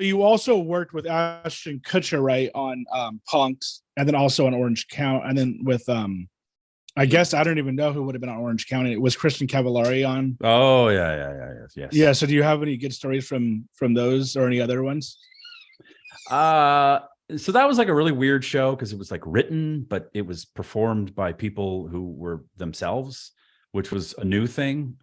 You also worked with Ashton Kutcher, right, on Punks, and then also on Orange County, and then with I guess I don't even know who would have been on Orange County. It was Kristen Cavallari on. Oh yeah, Yeah. yes. So do you have any good stories from those or any other ones? So that was like a really weird show because it was like written, but it was performed by people who were themselves, which was a new thing.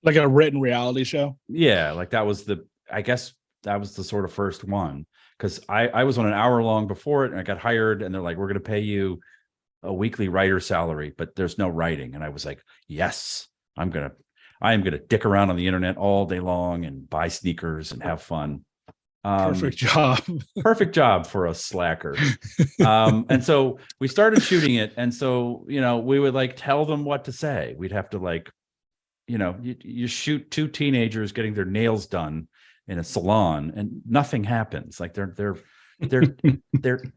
Like a written reality show? Yeah, like that was I guess that was the sort of first one because I was on an hour long before it and I got hired and they're like, we're going to pay you a weekly writer salary, but there's no writing. And I was like, yes, I am going to dick around on the internet all day long and buy sneakers and have fun. Perfect job. Perfect job for a slacker. And so we started shooting it. And so, we would like tell them what to say. We'd have to like, you shoot two teenagers getting their nails done in a salon and nothing happens. Like they're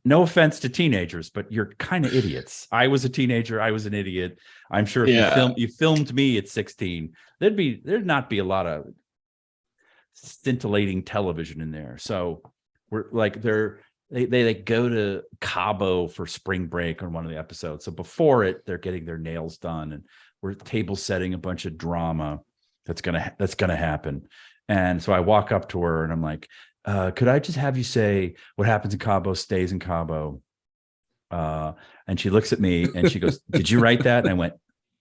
no offense to teenagers, but you're kind of idiots. I was a teenager. I was an idiot. I'm sure if you filmed me at 16, there'd not be a lot of scintillating television in there. So we're like they like go to Cabo for spring break on one of the episodes. So before it, they're getting their nails done and we're table setting a bunch of drama that's gonna happen. And so I walk up to her and I'm like, could I just have you say what happens in Cabo stays in Cabo? And she looks at me and she goes, did you write that? And I went,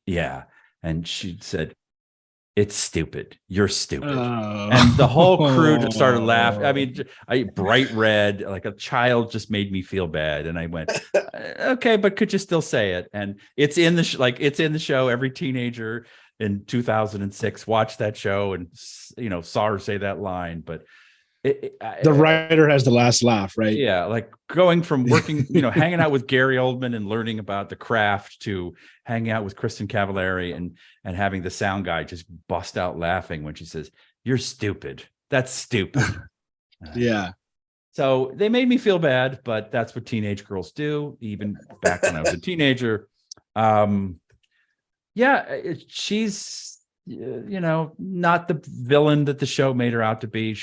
yeah. And she said, it's stupid. You're stupid. And the whole crew just started laughing. I mean, bright red, like a child just made me feel bad. And I went, okay, but could you still say it? And it's in the it's in the show. Every teenager in 2006 watched that show and, saw her say that line. But the writer has the last laugh, right? Yeah, like going from working, hanging out with Gary Oldman and learning about the craft to hanging out with Kristen Cavallari and having the sound guy just bust out laughing when she says, "You're stupid. That's stupid." Yeah. So they made me feel bad, but that's what teenage girls do. Even back when I was a teenager, she's not the villain that the show made her out to be.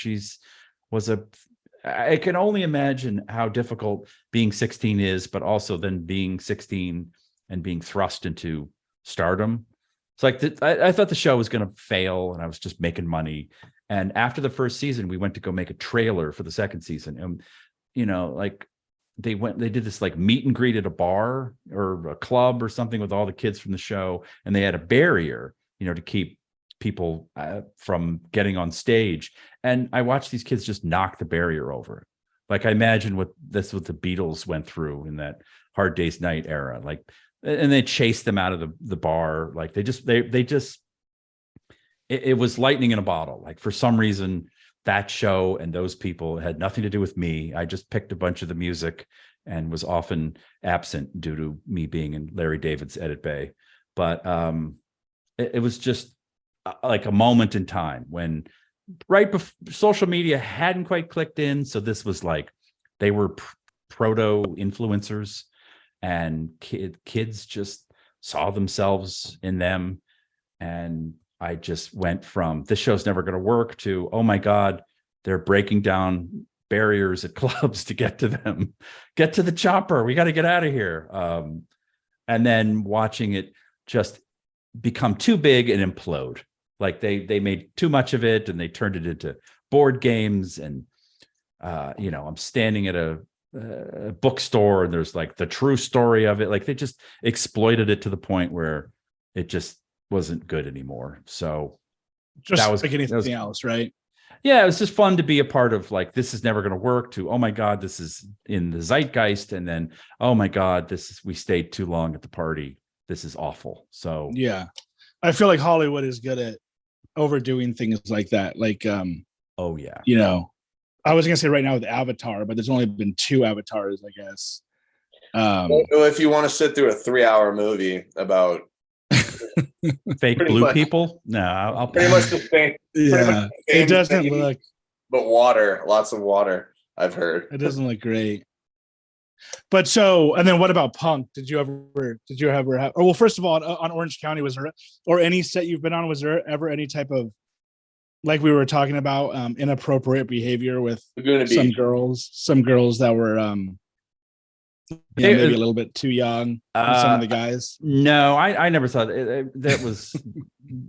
I can only imagine how difficult being 16 is, but also then being 16 and being thrust into stardom. It's like I thought the show was going to fail and I was just making money. And after the first season, we went to go make a trailer for the second season. And, they did this like meet and greet at a bar or a club or something with all the kids from the show. And they had a barrier, to keep people from getting on stage. And I watched these kids just knock the barrier over. Like I imagine what the Beatles went through in that Hard Day's Night era. Like, and they chased them out of the bar. Like it was lightning in a bottle. Like for some reason that show and those people had nothing to do with me. I just picked a bunch of the music and was often absent due to me being in Larry David's edit bay. But it was just like a moment in time when right before social media hadn't quite clicked in. So this was like, they were proto influencers and kids just saw themselves in them. And I just went from this show's never going to work to, oh my God, they're breaking down barriers at clubs to get to them, get to the chopper. We got to get out of here. And then watching it just become too big and implode. Like they made too much of it and they turned it into board games. And, I'm standing at a bookstore and there's like the true story of it. Like they just exploited it to the point where it just wasn't good anymore. So just like anything else, right? Yeah, it was just fun to be a part of. Like, this is never going to work. To, oh my God, this is in the zeitgeist. And then, oh my God, we stayed too long at the party. This is awful. So yeah, I feel like Hollywood is good at overdoing things like that. Like, oh yeah, I was gonna say right now with Avatar, but there's only been 2 Avatars, I guess. Well, if you want to sit through a 3-hour movie about fake blue people, no, I'll pretty much the same. Yeah, it doesn't look. But water, lots of water. I've heard it doesn't look great. But so, and then what about Punk? Did you ever have? Or well, first of all, on Orange County, was there or any set you've been on? Was there ever any type of like we were talking about, inappropriate behavior with Laguna some Beach. girls that were maybe a little bit too young for some of the guys. No, I never saw that. That was,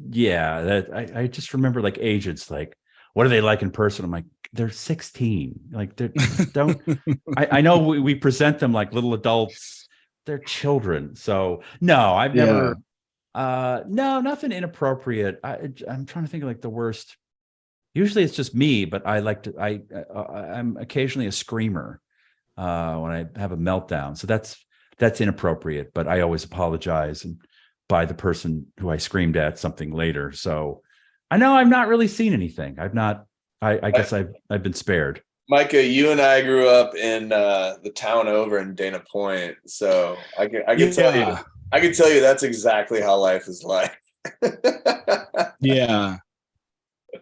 yeah. That I just remember like agents like, what are they like in person? I'm like, they're 16. Like they don't. I know we present them like little adults. They're children. So no, I've never. No, nothing inappropriate. I'm trying to think of like the worst. Usually it's just me, but I like to. I'm occasionally a screamer when I have a meltdown. So that's inappropriate. But I always apologize and buy the person who I screamed at something later. So I know I've not really seen anything. I've not. I guess I've been spared. Micah, you and I grew up in the town over in Dana Point, so I can tell you. I can tell you that's exactly how life is like. Yeah.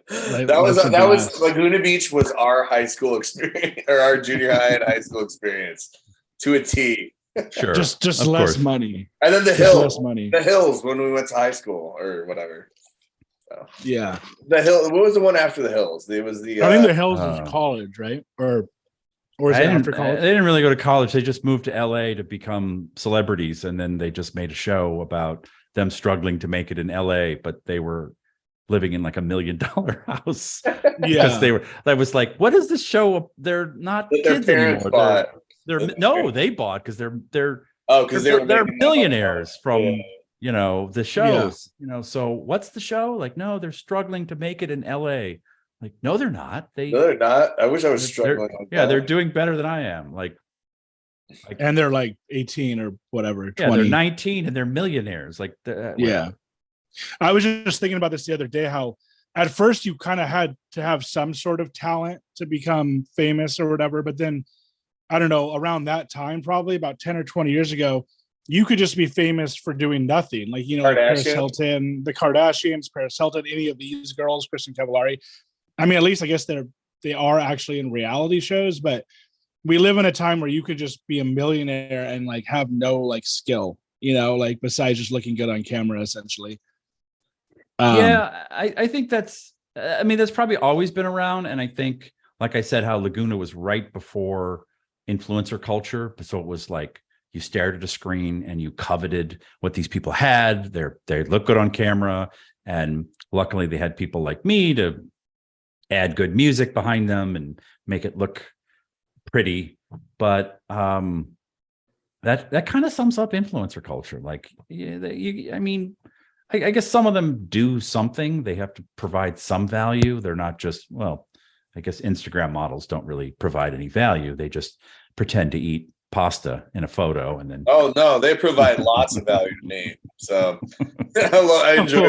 That was Laguna Beach was our high school experience, or our junior high and high school experience to a T. Sure. Just less course. Money. And then the hills. The hills when we went to high school or whatever. So, yeah. The hill. What was the one after the hills? It was the. I think the hills was college, right? Or is it after college? They didn't really go to college. They just moved to LA to become celebrities, and then they just made a show about them struggling to make it in LA, but they were living in like $1 million house. Because that was like, what is this show? They're not kids anymore. They bought because they're millionaires from the shows. So what's the show? Like, no, they're struggling to make it in LA. Like, no, they're not. They're not. I wish I was struggling. They're doing better than I am. Like, and they're like 18 or whatever. 20. Yeah, they're 19 and they're millionaires. Like, I was just thinking about this the other day, how at first you kind of had to have some sort of talent to become famous or whatever. But then, I don't know, around that time, probably about 10 or 20 years ago, you could just be famous for doing nothing. Like, like Paris Hilton, the Kardashians, Paris Hilton, any of these girls, Kristen Cavallari. I mean, at least I guess they are actually in reality shows, but we live in a time where you could just be a millionaire and like have no like skill, like besides just looking good on camera, essentially. I think that's probably always been around. And I think, like I said, how Laguna was right before influencer culture. So it was like you stared at a screen and you coveted what these people had. They look good on camera. And luckily they had people like me to add good music behind them and make it look pretty. But that kind of sums up influencer culture. Like, I guess some of them do something. They have to provide some value. They're not just, I guess Instagram models don't really provide any value. They just pretend to eat pasta in a photo and then. Oh no, they provide lots of value to me. So I enjoy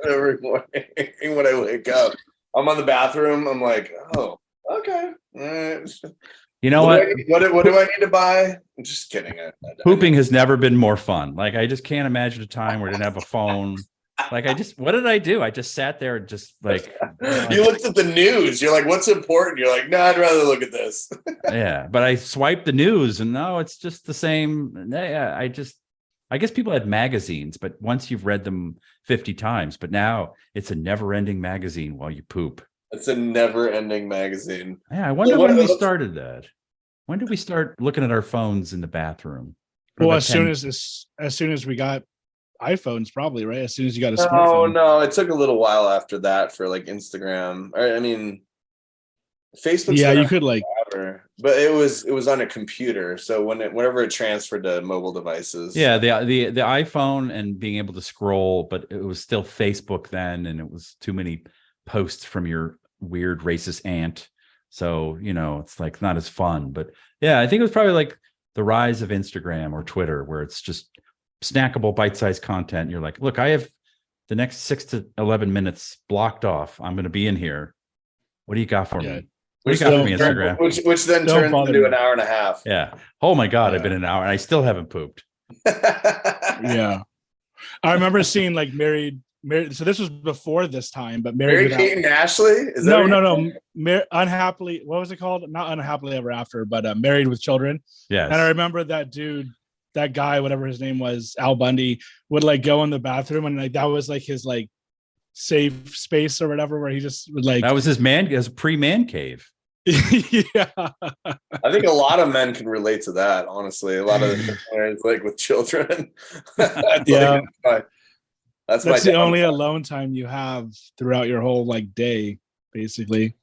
every morning when I wake up. I'm on the bathroom. I'm like, oh, okay. All right. You know what? What do I need to buy? I'm just kidding. Pooping has never been more fun. Like, I just can't imagine a time where I didn't have a phone. Like, what did I do? I just sat there and just like. You looked at the news. You're like, what's important? You're like, no, I'd rather look at this. Yeah, but I swiped the news and no, it's just the same. Yeah, I guess people had magazines, but once you've read them 50 times, but now it's a never-ending magazine while you poop. It's a never-ending magazine. Yeah, I wonder when we started that. When did we start looking at our phones in the bathroom? Well, as soon as we got iPhones, probably, right? As soon as you got a smartphone. Oh no, it took a little while after that for like Instagram. I mean, Facebook. Yeah, you could like. Forever, but it was on a computer. So whenever it transferred to mobile devices. Yeah, the iPhone and being able to scroll, but it was still Facebook then, and it was too many posts from your weird racist aunt. So, it's like not as fun. But yeah, I think it was probably like the rise of Instagram or Twitter, where it's just snackable, bite-sized content. You're like, look, I have the next 6 to 11 minutes blocked off. I'm going to be in here. What do you got for me? What do you got for me, Instagram? Which then turns into an hour and a half. Yeah. Oh my God, I've been an hour and I still haven't pooped. Yeah. I remember seeing like married. So this was before this time, but Mary-Kate and Ashley? No. Unhappily, what was it called? Not Unhappily Ever After, but Married with Children. Yes. And I remember that dude, that guy, whatever his name was, Al Bundy, would like go in the bathroom and like that was like his like safe space or whatever, where he just would like, That was his pre-man cave. yeah, I think a lot of men can relate to that. Honestly, a lot of it's like with children. Yeah. That's that's my the only downside. alone time you have throughout your whole like day, basically.